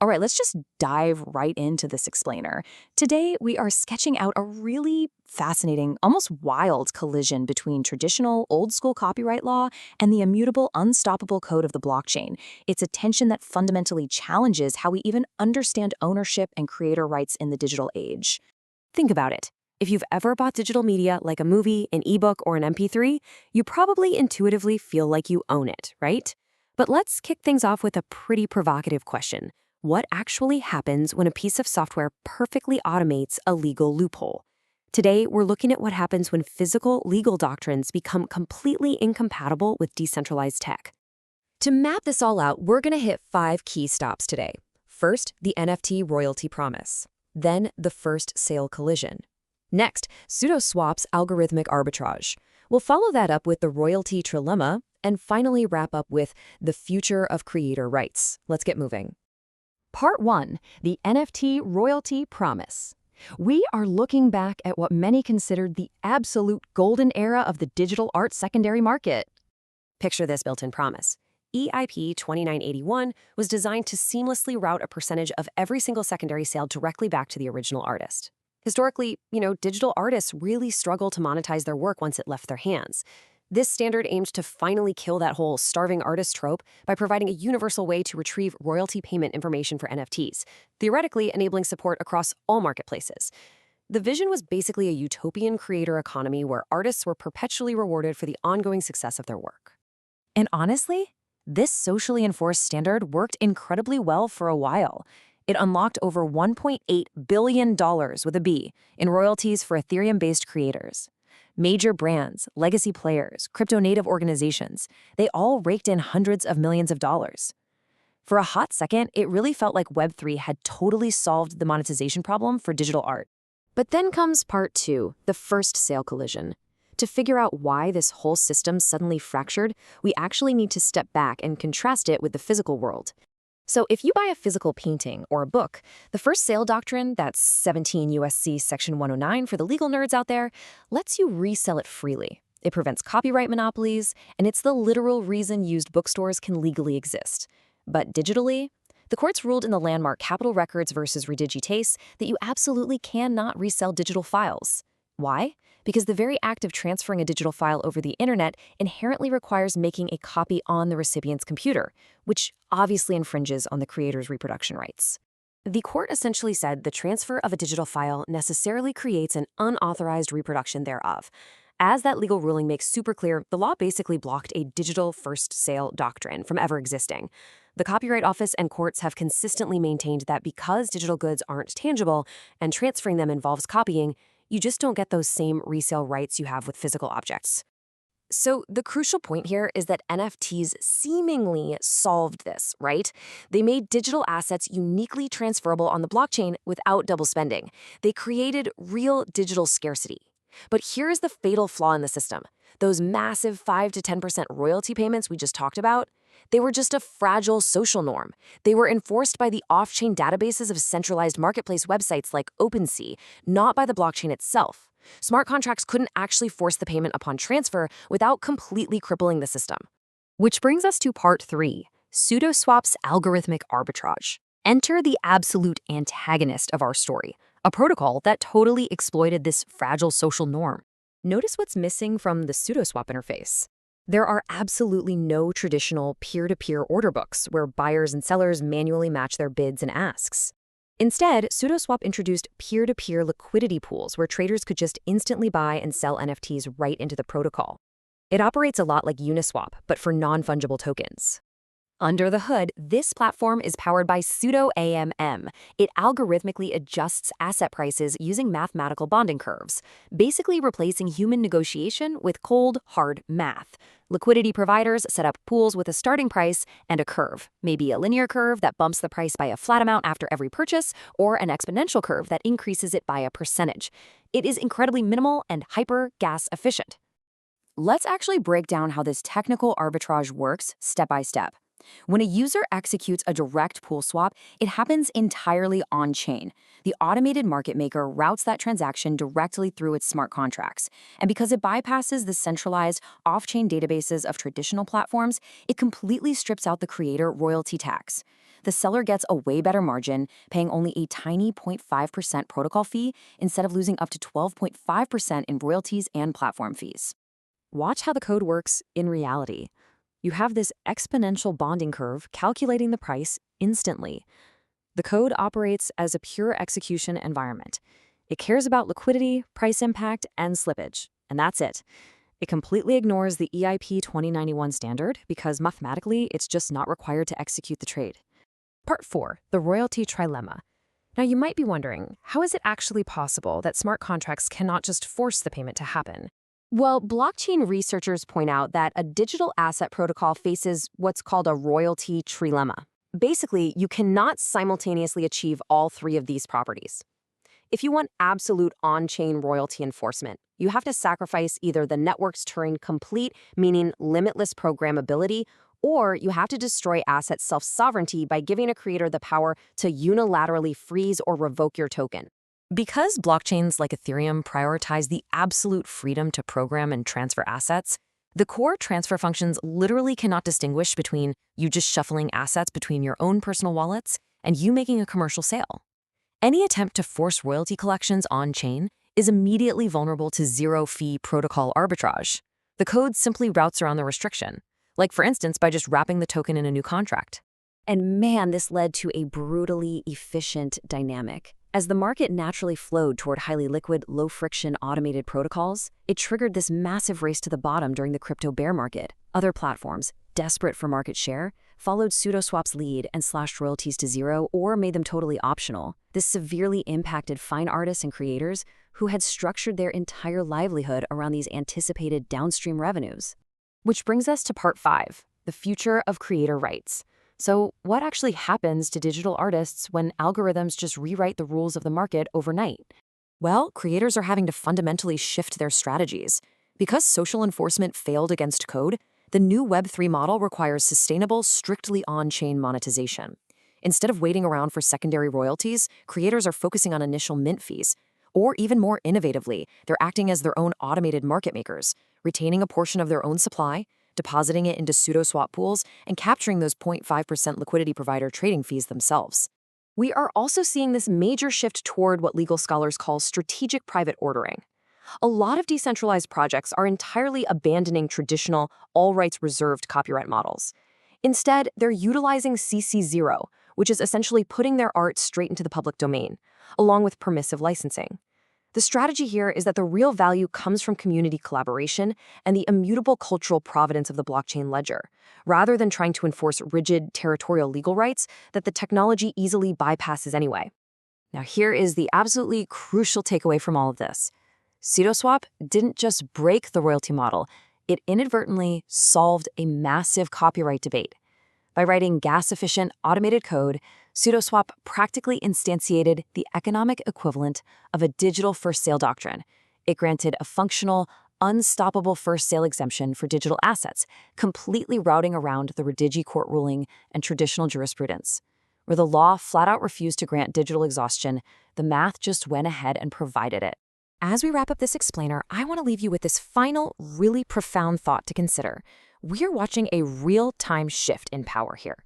All right, let's just dive right into this explainer. Today, we are sketching out a really fascinating, almost wild collision between traditional old school copyright law and the immutable, unstoppable code of the blockchain. It's a tension that fundamentally challenges how we even understand ownership and creator rights in the digital age. Think about it. If you've ever bought digital media like a movie, an ebook, or an MP3, you probably intuitively feel like you own it, right? But let's kick things off with a pretty provocative question. What actually happens when a piece of software perfectly automates a legal loophole? Today, we're looking at what happens when physical legal doctrines become completely incompatible with decentralized tech. To map this all out, we're going to hit 5 key stops today. First, the NFT royalty promise. Then, the first sale collision. Next, pseudo-swaps algorithmic arbitrage. We'll follow that up with the royalty trilemma, and finally wrap up with the future of creator rights. Let's get moving. Part 1, the NFT royalty promise. We are looking back at what many considered the absolute golden era of the digital art secondary market. Picture this built-in promise. EIP 2981 was designed to seamlessly route a percentage of every single secondary sale directly back to the original artist. Historically, digital artists really struggle to monetize their work once it left their hands. This standard aimed to finally kill that whole starving artist trope by providing a universal way to retrieve royalty payment information for NFTs, theoretically enabling support across all marketplaces. The vision was basically a utopian creator economy where artists were perpetually rewarded for the ongoing success of their work. And honestly, this socially enforced standard worked incredibly well for a while. It unlocked over $1.8 billion with a B in royalties for Ethereum-based creators. Major brands, legacy players, crypto-native organizations, they all raked in hundreds of millions of dollars. For a hot second, it really felt like Web3 had totally solved the monetization problem for digital art. But then comes part 2, the first sale collision. To figure out why this whole system suddenly fractured, we actually need to step back and contrast it with the physical world. So if you buy a physical painting or a book, the first sale doctrine, that's 17 USC Section 109 for the legal nerds out there, lets you resell it freely. It prevents copyright monopolies, and it's the literal reason used bookstores can legally exist. But digitally, the courts ruled in the landmark Capitol Records versus Redigitace that you absolutely cannot resell digital files. Why? Because the very act of transferring a digital file over the internet inherently requires making a copy on the recipient's computer, which obviously infringes on the creator's reproduction rights. The court essentially said the transfer of a digital file necessarily creates an unauthorized reproduction thereof. As that legal ruling makes super clear, the law basically blocked a digital first sale doctrine from ever existing. The Copyright Office and courts have consistently maintained that because digital goods aren't tangible and transferring them involves copying, you just don't get those same resale rights you have with physical objects. So the crucial point here is that NFTs seemingly solved this, right? They made digital assets uniquely transferable on the blockchain without double spending. They created real digital scarcity. But here's the fatal flaw in the system. Those massive 5 to 10% royalty payments we just talked about, they were just a fragile social norm. They were enforced by the off-chain databases of centralized marketplace websites like OpenSea, not by the blockchain itself. Smart contracts couldn't actually force the payment upon transfer without completely crippling the system. Which brings us to part 3, pseudo-swaps algorithmic arbitrage. Enter the absolute antagonist of our story, a protocol that totally exploited this fragile social norm. Notice what's missing from the pseudo-swap interface. There are absolutely no traditional peer-to-peer order books where buyers and sellers manually match their bids and asks. Instead, pseudo-swap introduced peer-to-peer liquidity pools where traders could just instantly buy and sell NFTs right into the protocol. It operates a lot like Uniswap, but for non-fungible tokens. Under the hood, this platform is powered by pseudo-AMM. It algorithmically adjusts asset prices using mathematical bonding curves, basically replacing human negotiation with cold, hard math. Liquidity providers set up pools with a starting price and a curve, maybe a linear curve that bumps the price by a flat amount after every purchase, or an exponential curve that increases it by a percentage. It is incredibly minimal and hyper-gas efficient. Let's actually break down how this technical arbitrage works step by step. When a user executes a direct pool swap, it happens entirely on-chain. The automated market maker routes that transaction directly through its smart contracts. And because it bypasses the centralized off-chain databases of traditional platforms, it completely strips out the creator royalty tax. The seller gets a way better margin, paying only a tiny 0.5% protocol fee instead of losing up to 12.5% in royalties and platform fees. Watch how the code works in reality. You have this exponential bonding curve calculating the price instantly. The code operates as a pure execution environment. It cares about liquidity, price impact, and slippage, and that's it. It completely ignores the EIP 2091 standard because mathematically it's just not required to execute the trade. Part 4, the royalty trilemma. Now you might be wondering, how is it actually possible that smart contracts cannot just force the payment to happen? Well, blockchain researchers point out that a digital asset protocol faces what's called a royalty trilemma. Basically, you cannot simultaneously achieve all three of these properties. If you want absolute on-chain royalty enforcement, you have to sacrifice either the network's Turing complete, meaning limitless programmability, or you have to destroy asset self-sovereignty by giving a creator the power to unilaterally freeze or revoke your token. Because blockchains like Ethereum prioritize the absolute freedom to program and transfer assets, the core transfer functions literally cannot distinguish between you just shuffling assets between your own personal wallets and you making a commercial sale. Any attempt to force royalty collections on-chain is immediately vulnerable to zero-fee protocol arbitrage. The code simply routes around the restriction, like for instance by just wrapping the token in a new contract. And man, this led to a brutally efficient dynamic. As the market naturally flowed toward highly liquid, low-friction automated protocols, it triggered this massive race to the bottom during the crypto bear market. Other platforms, desperate for market share, followed pseudo-swap's lead and slashed royalties to zero or made them totally optional. This severely impacted fine artists and creators who had structured their entire livelihood around these anticipated downstream revenues. Which brings us to part 5, the future of creator rights. So what actually happens to digital artists when algorithms just rewrite the rules of the market overnight? Well, creators are having to fundamentally shift their strategies. Because social enforcement failed against code, the new Web3 model requires sustainable, strictly on-chain monetization. Instead of waiting around for secondary royalties, creators are focusing on initial mint fees. Or even more innovatively, they're acting as their own automated market makers, retaining a portion of their own supply, depositing it into pseudo-swap pools, and capturing those 0.5% liquidity provider trading fees themselves. We are also seeing this major shift toward what legal scholars call strategic private ordering. A lot of decentralized projects are entirely abandoning traditional, all-rights-reserved copyright models. Instead, they're utilizing CC0, which is essentially putting their art straight into the public domain, along with permissive licensing. The strategy here is that the real value comes from community collaboration and the immutable cultural provenance of the blockchain ledger, rather than trying to enforce rigid territorial legal rights that the technology easily bypasses anyway. Now here is the absolutely crucial takeaway from all of this. Pseudoswap didn't just break the royalty model, it inadvertently solved a massive copyright debate. By writing gas-efficient, automated code, Pseudoswap practically instantiated the economic equivalent of a digital first sale doctrine. It granted a functional, unstoppable first sale exemption for digital assets, completely routing around the Redigi court ruling and traditional jurisprudence. Where the law flat-out refused to grant digital exhaustion, the math just went ahead and provided it. As we wrap up this explainer, I want to leave you with this final, really profound thought to consider. We're watching a real-time shift in power here.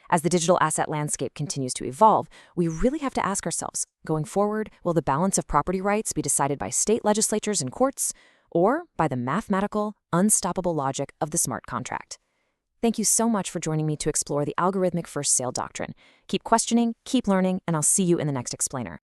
As the digital asset landscape continues to evolve, we really have to ask ourselves, going forward, will the balance of property rights be decided by state legislatures and courts, or by the mathematical, unstoppable logic of the smart contract? Thank you so much for joining me to explore the algorithmic first sale doctrine. Keep questioning, keep learning, and I'll see you in the next explainer.